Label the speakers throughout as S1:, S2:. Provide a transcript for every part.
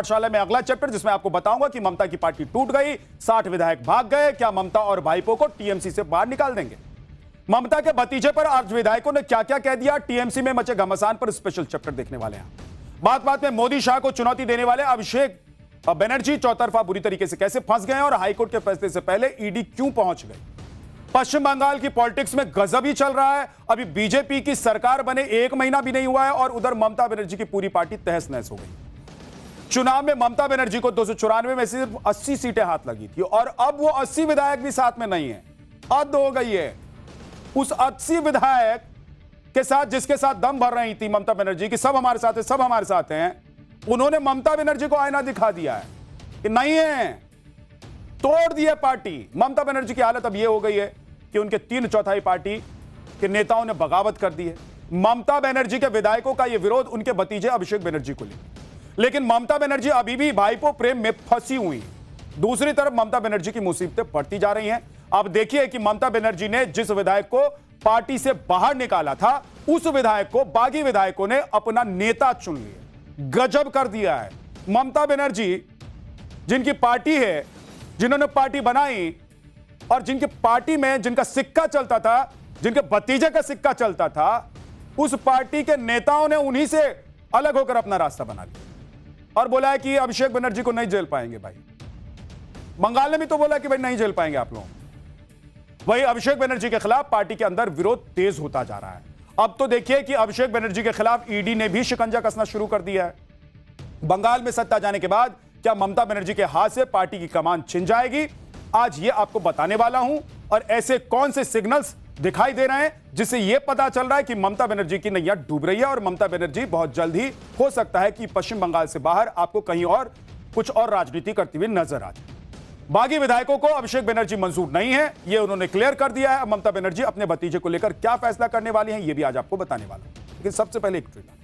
S1: पाठशाला में अगला चैप्टर, जिसमें आपको बताऊंगा कि ममता की पार्टी टूट गई, 60 विधायक भाग गए, क्या ममता और भाईपो को टीएमसी से बाहर निकाल देंगे? ममता के भतीजे पर आज विधायकों ने क्या क्या कह दिया, टीएमसी में मचे घमासान पर स्पेशल चैप्टर देखने वाले हैं। बात बात में मोदी शाह को चुनौती देने वाले अभिषेक बनर्जी चौतरफा बुरी तरीके से कैसे फंस गए और हाईकोर्ट के फैसले से पहले ईडी क्यों पहुंच गई। पश्चिम बंगाल की पॉलिटिक्स में गजब ही चल रहा है। अभी बीजेपी की सरकार बने 1 महीना भी नहीं हुआ है और उधर ममता बनर्जी की पूरी पार्टी तहस नहस हो गई। चुनाव में ममता बनर्जी को 294 में सिर्फ 80 सीटें हाथ लगी थी और अब वो 80 विधायक भी साथ में नहीं है। हद हो गई है। उस 80 विधायक के साथ जिसके साथ दम भर रही थी ममता बनर्जी की, सब हमारे साथ है, सब हमारे साथ हैं, उन्होंने ममता बनर्जी को आईना दिखा दिया है कि नहीं है, तोड़ दिए पार्टी। ममता बनर्जी की हालत अब यह हो गई है कि उनके 3/4 पार्टी के नेताओं ने बगावत कर दी है। ममता बनर्जी के विधायकों का यह विरोध उनके भतीजे अभिषेक बनर्जी को लेकर, लेकिन ममता बनर्जी अभी भी भाईपो प्रेम में फंसी हुई है। दूसरी तरफ ममता बनर्जी की मुसीबतें बढ़ती जा रही हैं। अब देखिए कि ममता बनर्जी ने जिस विधायक को पार्टी से बाहर निकाला था, उस विधायक को बागी विधायकों ने अपना नेता चुन लिया। गजब कर दिया है। ममता बनर्जी जिनकी पार्टी है, जिन्होंने पार्टी बनाई और जिनकी पार्टी में जिनका सिक्का चलता था, जिनके भतीजे का सिक्का चलता था, उस पार्टी के नेताओं ने उन्हीं से अलग होकर अपना रास्ता बना लिया और बोला है कि अभिषेक बनर्जी को नहीं झेल पाएंगे। भाई बंगाल ने भी तो बोला कि भाई नहीं झेल पाएंगे आप लोग। वही अभिषेक बनर्जी के खिलाफ पार्टी के अंदर विरोध तेज होता जा रहा है। अब तो देखिए कि अभिषेक बनर्जी के खिलाफ ईडी ने भी शिकंजा कसना शुरू कर दिया है। बंगाल में सत्ता जाने के बाद क्या ममता बनर्जी के हाथ से पार्टी की कमान छिन जाएगी? आज ये आपको बताने वाला हूं। और ऐसे कौन से सिग्नल्स दिखाई दे रहे हैं जिससे यह पता चल रहा है कि ममता बनर्जी की नैया डूब रही है और ममता बनर्जी बहुत जल्द ही हो सकता है कि पश्चिम बंगाल से बाहर आपको कहीं और कुछ और राजनीति करती हुई नजर आ जाए। बागी विधायकों को अभिषेक बनर्जी मंजूर नहीं है, यह उन्होंने क्लियर कर दिया है। ममता बनर्जी अपने भतीजे को लेकर क्या फैसला करने वाली हैं, यह भी आज आपको बताने वाला हूं। लेकिन सबसे पहले एक ट्रेलर।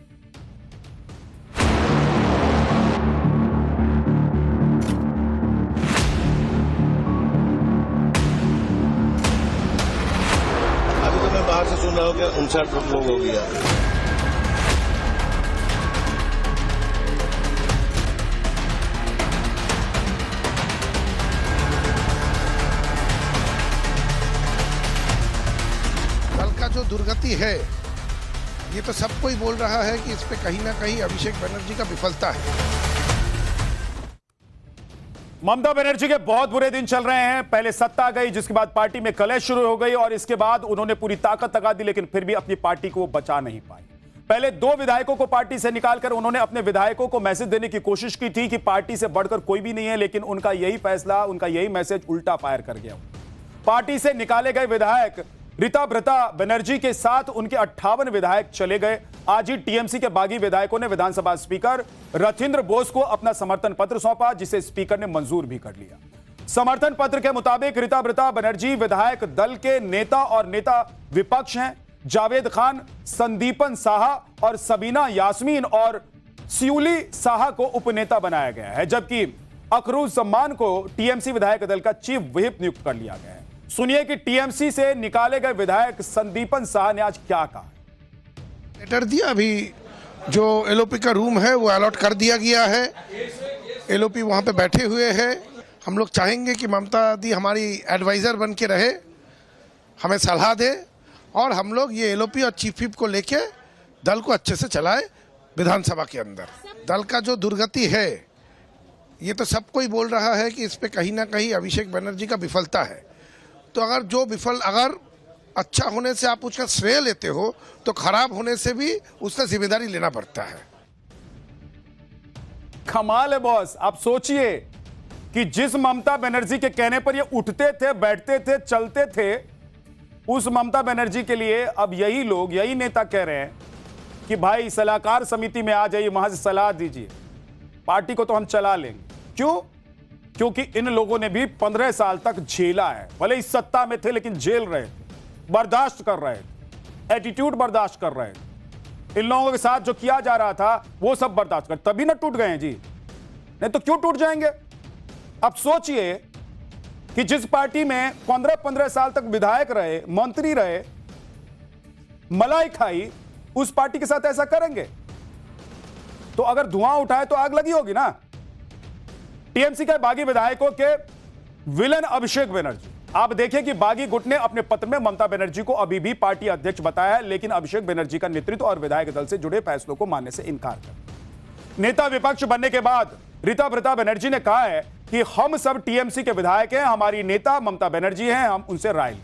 S2: बाहर से सुन रहा हूँ कि 59 लोग हो गया।
S3: दल का जो दुर्गति है, ये तो सब कोई बोल रहा है कि इस पे कहीं ना कहीं अभिषेक बनर्जी का विफलता है।
S1: ममता बनर्जी के बहुत बुरे दिन चल रहे हैं। पहले सत्ता गई, जिसके बाद पार्टी में कलह शुरू हो गई और इसके बाद उन्होंने पूरी ताकत लगा दी, लेकिन फिर भी अपनी पार्टी को बचा नहीं पाई। पहले 2 विधायकों को पार्टी से निकालकर उन्होंने अपने विधायकों को मैसेज देने की कोशिश की थी कि पार्टी से बढ़कर कोई भी नहीं है, लेकिन उनका यही फैसला, उनका यही मैसेज उल्टा फायर कर गया। पार्टी से निकाले गए विधायक ऋताभृता बनर्जी के साथ उनके 58 विधायक चले गए। आज ही टीएमसी के बागी विधायकों ने विधानसभा स्पीकर रथिंद्र बोस को अपना समर्थन पत्र सौंपा, जिसे स्पीकर ने मंजूर भी कर लिया। समर्थन पत्र के मुताबिक ऋताभृता बनर्जी विधायक दल के नेता और नेता विपक्ष हैं। जावेद खान, संदीपन साहा और सबीना यास्मीन और सियूली साहा को उपनेता बनाया गया है, जबकि अखरुज्जमान को टीएमसी विधायक दल का चीफ व्हिप नियुक्त कर लिया गया है। सुनिए कि टीएमसी से निकाले गए विधायक संदीपन साहा ने आज क्या कहा।
S3: लेटर दिया, अभी जो एलओपी का रूम है वो अलॉट कर दिया गया है। एलओपी वहाँ पे बैठे हुए हैं। हम लोग चाहेंगे कि ममता दी हमारी एडवाइज़र बन के रहे, हमें सलाह दे और हम लोग ये एलओपी और चीफ व्हिप को लेके दल को अच्छे से चलाए विधानसभा के अंदर। दल का जो दुर्गति है, ये तो सब कोई बोल रहा है कि इस पे कहीं ना कहीं अभिषेक बनर्जी का विफलता है। तो अगर अच्छा होने से आप उसका श्रेय लेते हो तो खराब होने से भी उसका जिम्मेदारी लेना पड़ता है।
S1: कमाल है बॉस। आप सोचिए कि जिस ममता बनर्जी के कहने पर ये उठते थे, बैठते थे, चलते थे, उस ममता बनर्जी के लिए अब यही लोग, यही नेता कह रहे हैं कि भाई सलाहकार समिति में आ जाइए, वहां से सलाह दीजिए, पार्टी को तो हम चला लेंगे। क्यों? क्योंकि इन लोगों ने भी 15 साल तक झेला है। भले इस सत्ता में थे लेकिन झेल रहे थे, बर्दाश्त कर रहे थे, एटीट्यूड बर्दाश्त कर रहे थे। इन लोगों के साथ जो किया जा रहा था वो सब बर्दाश्त कर, तभी ना टूट गए हैं जी। नहीं तो क्यों टूट जाएंगे? अब सोचिए कि जिस पार्टी में 15-15 साल तक विधायक रहे, मंत्री रहे, मलाई खाई, उस पार्टी के साथ ऐसा करेंगे तो अगर धुआं उठाए तो आग लगी होगी ना। टीएमसी के बागी विधायकों के विलन अभिषेक बनर्जी। आप देखिए कि बागी गुट ने अपने पत्र में ममता बनर्जी को अभी भी पार्टी अध्यक्ष बताया है, लेकिन अभिषेक बनर्जी का नेतृत्व और विधायक दल से जुड़े फैसलों को मानने से इनकार कर। नेता विपक्ष बनने के बाद ऋता बनर्जी ने कहा है कि हम सब टीएमसी के विधायक हैं, हमारी नेता ममता बनर्जी हैं, हम उनसे राय लें।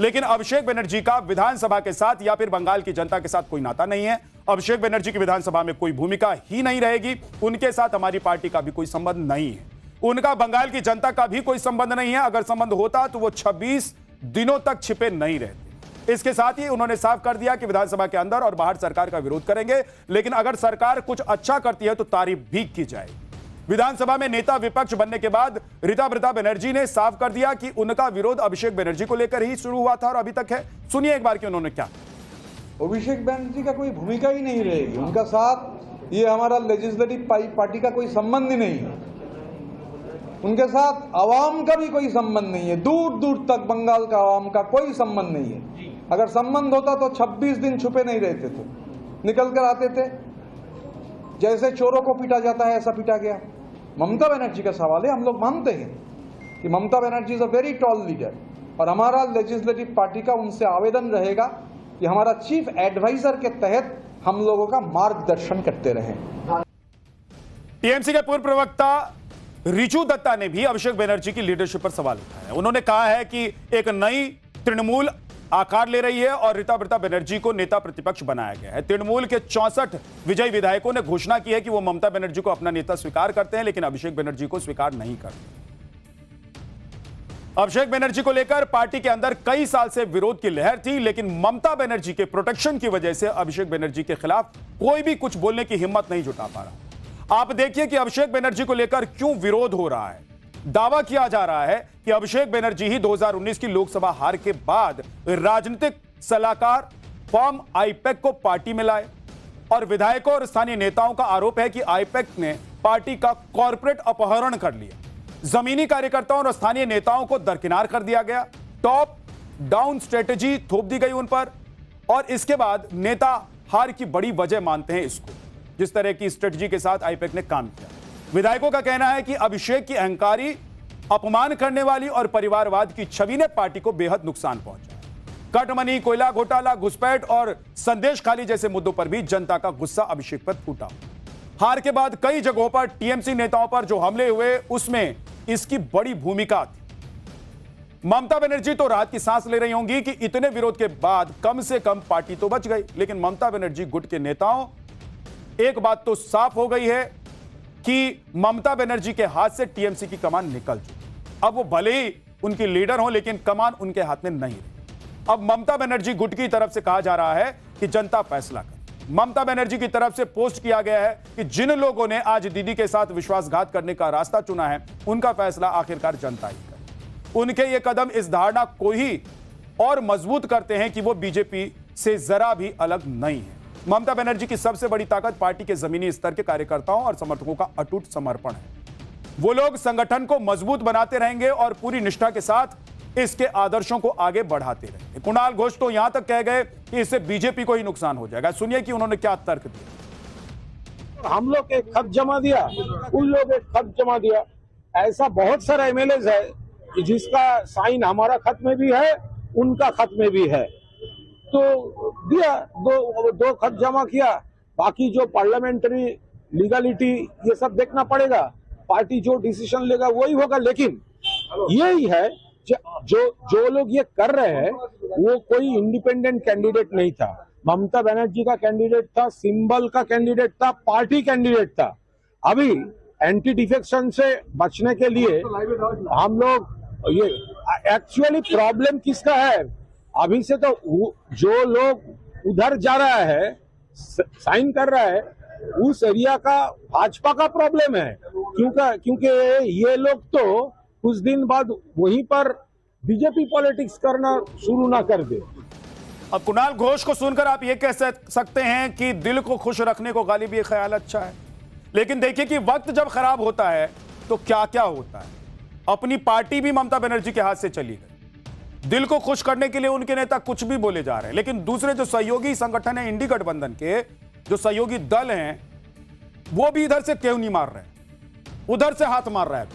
S1: लेकिन अभिषेक बनर्जी का विधानसभा के साथ या फिर बंगाल की जनता के साथ कोई नाता नहीं है। अभिषेक बनर्जी की विधानसभा में कोई भूमिका ही नहीं रहेगी। उनके साथ हमारी पार्टी का भी कोई संबंध नहीं है। उनका बंगाल की जनता का भी कोई संबंध नहीं है। अगर संबंध होता तो वो 26 दिनों तक छिपे नहीं रहते। इसके साथ ही उन्होंने साफ कर दिया कि विधानसभा के अंदर और बाहर सरकार का विरोध करेंगे, लेकिन अगर सरकार कुछ अच्छा करती है तो तारीफ भी की जाएगी। विधानसभा में नेता विपक्ष बनने के बाद ऋता बनर्जी ने साफ कर दिया कि उनका विरोध अभिषेक बनर्जी को लेकर ही शुरू हुआ था और अभी तक है। सुनिए एक बार कि उन्होंने क्या।
S4: अभिषेक बनर्जी का कोई भूमिका ही नहीं रहेगी। उनका साथ ये हमारा लेजिस्लेटिव पार्टी का कोई संबंध ही नहीं है। उनके साथ आवाम का भी कोई संबंध नहीं है। दूर दूर तक बंगाल का आवाम का कोई संबंध नहीं है। अगर संबंध होता तो 26 दिन छुपे नहीं रहते थे, निकल कर आते थे। जैसे चोरों को पीटा जाता है ऐसा पीटा गया। ममता बनर्जी का सवाल है, हम लोग मानते हैं कि Mamata Banerjee is a very tall leader और हमारा लेजिस्लेटिव पार्टी का उनसे आवेदन रहेगा कि हमारा चीफ एडवाइजर के तहत हम लोगों का मार्गदर्शन करते रहें।
S1: टीएमसी के पूर्व प्रवक्ता रिजू दत्ता ने भी अभिषेक बनर्जी की लीडरशिप पर सवाल उठाया। उन्होंने कहा है कि एक नई तृणमूल आकार ले रही है और ऋता बनर्जी को नेता प्रतिपक्ष बनाया गया है। तृणमूल के 64 विजयी विधायकों ने घोषणा की है कि वो ममता बनर्जी को अपना नेता स्वीकार करते हैं, लेकिन अभिषेक बनर्जी को स्वीकार नहीं करते। अभिषेक बनर्जी को लेकर पार्टी के अंदर कई साल से विरोध की लहर थी, लेकिन ममता बनर्जी के प्रोटेक्शन की वजह से अभिषेक बनर्जी के खिलाफ कोई भी कुछ बोलने की हिम्मत नहीं जुटा पा रहा। आप देखिए कि अभिषेक बनर्जी को लेकर क्यों विरोध हो रहा है। दावा किया जा रहा है कि अभिषेक बनर्जी ही 2019 की लोकसभा हार के बाद राजनीतिक सलाहकार फर्म आईपैक को पार्टी में लाए और विधायकों और स्थानीय नेताओं का आरोप है कि आईपैक ने पार्टी का कॉर्पोरेट अपहरण कर लिया। जमीनी कार्यकर्ताओं और स्थानीय नेताओं को दरकिनार कर दिया गया। टॉप डाउन स्ट्रेटेजी थोप दी गई उन पर और इसके बाद नेता हार की बड़ी वजह मानते हैं इसको, जिस तरह की स्ट्रेटेजी के साथ आईपैक ने काम किया। विधायकों का कहना है कि अभिषेक की अहंकारी, अपमान करने वाली और परिवारवाद की छवि ने पार्टी को बेहद नुकसान पहुंचाया। कटमनी, कोयला घोटाला, घुसपैठ और संदेश खाली जैसे मुद्दों पर भी जनता का गुस्सा अभिषेक पर फूटा। हार के बाद कई जगहों पर टीएमसी नेताओं पर जो हमले हुए उसमें इसकी बड़ी भूमिका थी। ममता बनर्जी तो राहत की सांस ले रही होंगी कि इतने विरोध के बाद कम से कम पार्टी तो बच गई, लेकिन ममता बनर्जी गुट के नेताओं, एक बात तो साफ हो गई है कि ममता बनर्जी के हाथ से टीएमसी की कमान निकल चुकी। अब वो भले ही उनकी लीडर हो, लेकिन कमान उनके हाथ में नहीं रही। अब ममता बनर्जी गुट की तरफ से कहा जा रहा है कि जनता फैसला करे। ममता बनर्जी की तरफ से पोस्ट किया गया है कि जिन लोगों ने आज दीदी के साथ विश्वासघात करने का रास्ता चुना है, उनका फैसला आखिरकार जनता ही करे। उनके ये कदम इस धारणा को ही और मजबूत करते हैं कि वो बीजेपी से जरा भी अलग नहीं है। ममता बनर्जी की सबसे बड़ी ताकत पार्टी के जमीनी स्तर के कार्यकर्ताओं और समर्थकों का अटूट समर्पण है। वो लोग संगठन को मजबूत बनाते रहेंगे और पूरी निष्ठा के साथ इसके आदर्शों को आगे बढ़ाते रहेंगे। कुणाल घोष तो यहां तक कह गए कि इससे बीजेपी को ही नुकसान हो जाएगा। सुनिए कि उन्होंने क्या तर्क दिया।
S5: हम लोग एक खत जमा दिया, उन लोग एक खत जमा दिया। ऐसा बहुत सारा एमएलए है जिसका साइन हमारा खत में भी है, उनका खत में भी है, तो दिया, दो खत जमा किया। बाकी जो पार्लियामेंट्री लीगलिटी ये सब देखना पड़ेगा। पार्टी जो डिसीजन लेगा वही होगा, लेकिन यही है जो लोग ये कर रहे हैं वो कोई इंडिपेंडेंट कैंडिडेट नहीं था। ममता बनर्जी का कैंडिडेट था, सिंबल का कैंडिडेट था, पार्टी कैंडिडेट था। अभी एंटी डिफेक्शन से बचने के लिए हम लोग ये एक्चुअली प्रॉब्लम किसका है, अभी से तो जो लोग उधर जा रहा है, साइन कर रहा है, उस एरिया का भाजपा का प्रॉब्लम है। क्योंकि ये लोग तो कुछ दिन बाद वहीं पर बीजेपी पॉलिटिक्स करना शुरू ना कर दे।
S1: अब कुणाल घोष को सुनकर आप ये कह सकते हैं कि दिल को खुश रखने को गालिब ये ख्याल अच्छा है, लेकिन देखिए कि वक्त जब खराब होता है तो क्या क्या होता है। अपनी पार्टी भी ममता बनर्जी के हाथ से चली गई। दिल को खुश करने के लिए उनके नेता कुछ भी बोले जा रहे हैं, लेकिन दूसरे जो सहयोगी संगठन है इंडी गठबंधन के, जो सहयोगी दल हैं, वो भी इधर से क्यों नहीं मार रहे हैं। उधर से हाथ मार रहा है।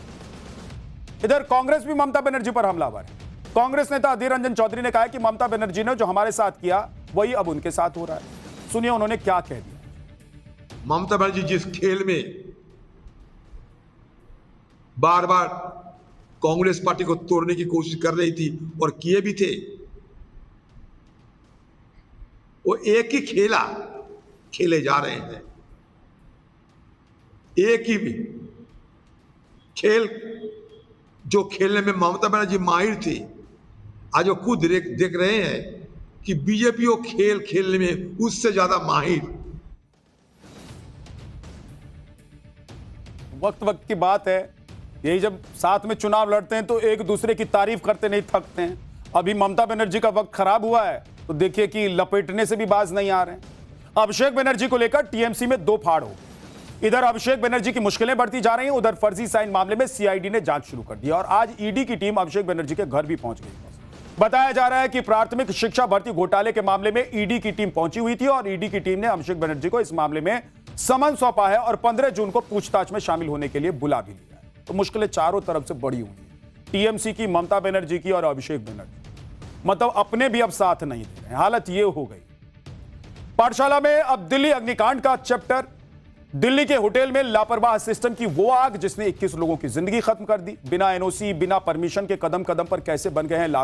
S1: इधर कांग्रेस भी ममता बनर्जी पर हमलावर है। कांग्रेस नेता अधीर रंजन चौधरी ने कहा है कि ममता बनर्जी ने जो हमारे साथ किया वही अब उनके साथ हो रहा है। सुनिए उन्होंने क्या कह दिया।
S6: ममता बनर्जी जिस खेल में बार बार कांग्रेस पार्टी को तोड़ने की कोशिश कर रही थी और किए भी थे, वो एक ही खेला खेले जा रहे हैं। एक ही खेल जो खेलने में ममता बनर्जी माहिर थी, आज वो खुद देख रहे हैं कि बीजेपी वो खेल खेलने में उससे ज्यादा माहिर।
S1: वक्त वक्त की बात है, यही जब साथ में चुनाव लड़ते हैं तो एक दूसरे की तारीफ करते नहीं थकते हैं। अभी ममता बनर्जी का वक्त खराब हुआ है तो देखिए कि लपेटने से भी बाज नहीं आ रहे हैं। अभिषेक बनर्जी को लेकर टीएमसी में दो फाड़ हो। इधर अभिषेक बनर्जी की मुश्किलें बढ़ती जा रही हैं, उधर फर्जी साइन मामले में सीआईडी ने जांच शुरू कर दी और आज ईडी की टीम अभिषेक बनर्जी के घर भी पहुंच गई। बताया जा रहा है कि प्राथमिक शिक्षा भर्ती घोटाले के मामले में ईडी की टीम पहुंची हुई थी और ईडी की टीम ने अभिषेक बनर्जी को इस मामले में समन सौंपा है और 15 जून को पूछताछ में शामिल होने के लिए बुला भी लिया है। तो मुश्किलें चारों तरफ से बढ़ी हुई हैं, टीएमसी की, ममता बनर्जी की और अभिषेक बनर्जी। मतलब अपने भी अब साथ नहीं दे रहे हैं। हालत ये हो गई। पाठशाला में अब दिल्ली अग्निकांड का चैप्टर। दिल्ली के होटल में लापरवाह सिस्टम की वो आग जिसने 21 लोगों की जिंदगी खत्म कर दी। बिना एनओसी, बिना परमिशन के कदम कदम पर कैसे बन गए हैं